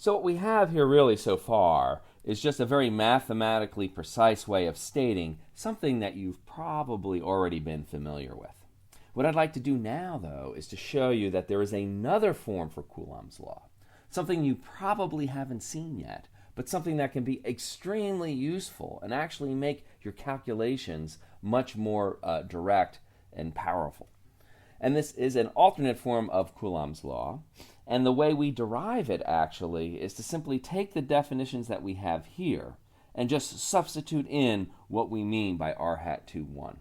So what we have here really so far is just a very mathematically precise way of stating something that you've probably already been familiar with. What I'd like to do now, though, is to show you that there is another form for Coulombs Law, something you probably haven't seen yet, but something that can be extremely useful and actually make your calculations much more direct and powerful. And this is an alternate form of Coulombs Law, and the way we derive it actually is to simply take the definitions that we have here and just substitute in what we mean by r hat 2, 1.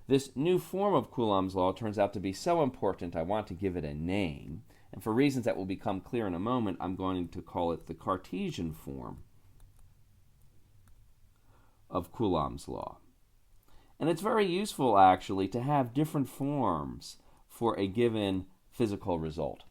This new form of Coulombs Law turns out to be so important I want to give it a name, and for reasons that will become clear in a moment, I'm going to call it the Cartesian form of Coulombs Law. And it's very useful actually to have different forms for a given physical result.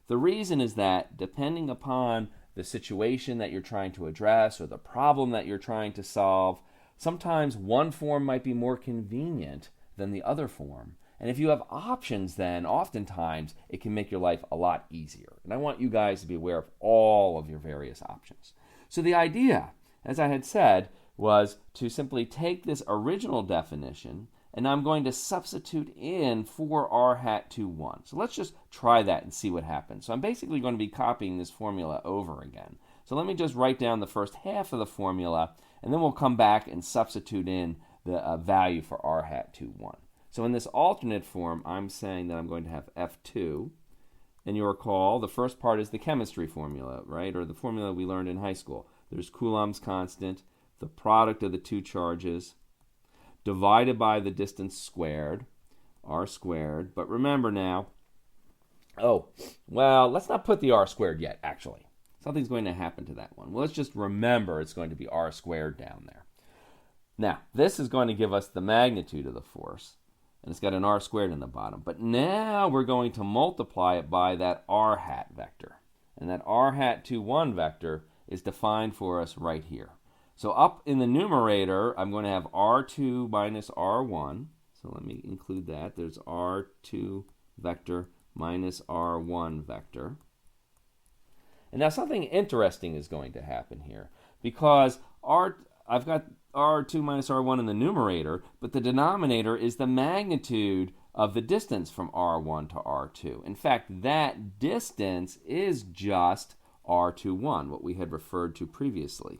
The reason is that depending upon the situation that you're trying to address or the problem that you're trying to solve, sometimes one form might be more convenient than the other form. And if you have options, then oftentimes it can make your life a lot easier. And I want you guys to be aware of all of your various options. So the idea, as I had said, was to simply take this original definition and I'm going to substitute in for r hat 2, 1. So let's just try that and see what happens. So I'm basically going to be copying this formula over again. So let me just write down the first half of the formula, and then we'll come back and substitute in the value for r hat 2, 1. So in this alternate form, I'm saying that I'm going to have F2, and you'll recall the first part is the chemistry formula, right, or the formula we learned in high school. There's Coulomb's constant, the product of the two charges, divided by the distance squared, r squared. But remember now, let's not put the r squared yet, actually. Something's going to happen to that one. Well, let's just remember it's going to be r squared down there. Now, this is going to give us the magnitude of the force, and it's got an r squared in the bottom. But now we're going to multiply it by that r hat vector. And that r hat 2, 1 vector is defined for us right here. So up in the numerator, I'm going to have r2 minus r1. So let me include that. There's r2 vector minus r1 vector. And now something interesting is going to happen here, because I've got r2 minus r1 in the numerator, but the denominator is the magnitude of the distance from r1 to r2. In fact, that distance is just r2, 1, what we had referred to previously.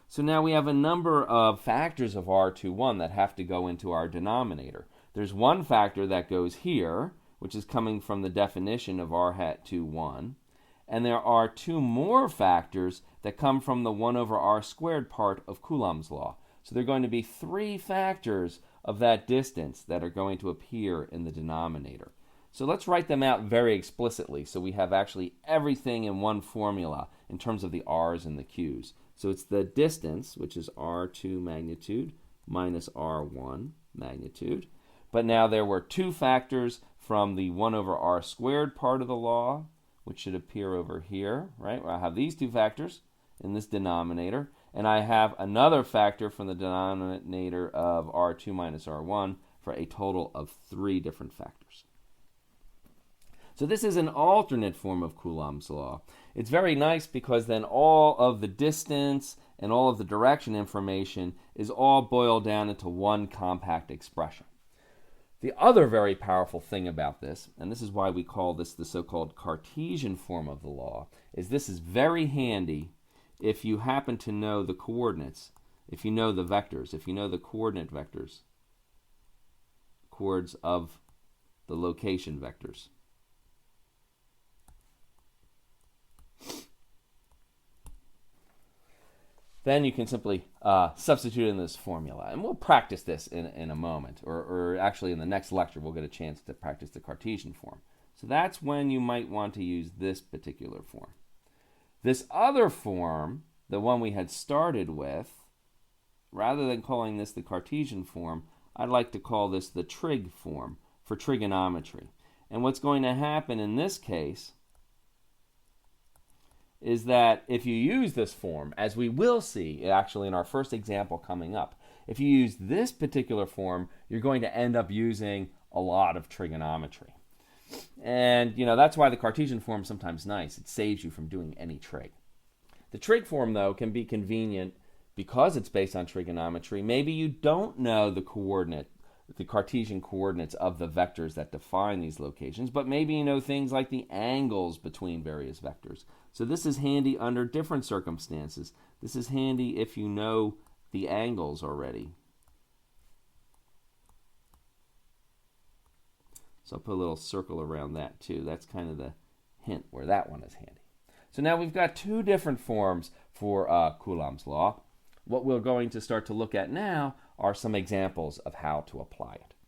So now we have a number of factors of r2, 1 that have to go into our denominator. There's one factor that goes here, which is coming from the definition of r hat 2, 1. And there are two more factors that come from the 1 over r squared part of Coulomb's law. So there are going to be three factors of that distance that are going to appear in the denominator. So let's write them out very explicitly so we have actually everything in one formula in terms of the r's and the q's. So it's the distance, which is r2 magnitude, minus r1 magnitude. But now there were two factors from the 1 over r squared part of the law, which should appear over here, right? Where I have these two factors in this denominator, and I have another factor from the denominator of r2 minus r1 for a total of three different factors. So this is an alternate form of Coulomb's law. It's very nice because then all of the distance and all of the direction information is all boiled down into one compact expression. The other very powerful thing about this, and this is why we call this the so-called Cartesian form of the law, is this is very handy if you happen to know the coordinates, if you know the vectors, if you know the coordinate vectors, chords of the location vectors. Then you can simply substitute in this formula. And we'll practice this in a moment, or actually in the next lecture we'll get a chance to practice the Cartesian form. So that's when you might want to use this particular form. This other form, the one we had started with, rather than calling this the Cartesian form, I'd like to call this the Trig form for trigonometry. And what's going to happen in this case is that if you use this form, as we will see actually in our first example coming up, if you use this particular form, you're going to end up using a lot of trigonometry. And that's why the Cartesian form is sometimes nice. It saves you from doing any trig. The trig form, though, can be convenient because it's based on trigonometry. Maybe you don't know the Cartesian coordinates of the vectors that define these locations, but maybe you know things like the angles between various vectors. So this is handy under different circumstances. This is handy if you know the angles already. So I'll put a little circle around that too. That's kind of the hint where that one is handy. So now we've got two different forms for Coulombs law. What we're going to start to look at now are some examples of how to apply it.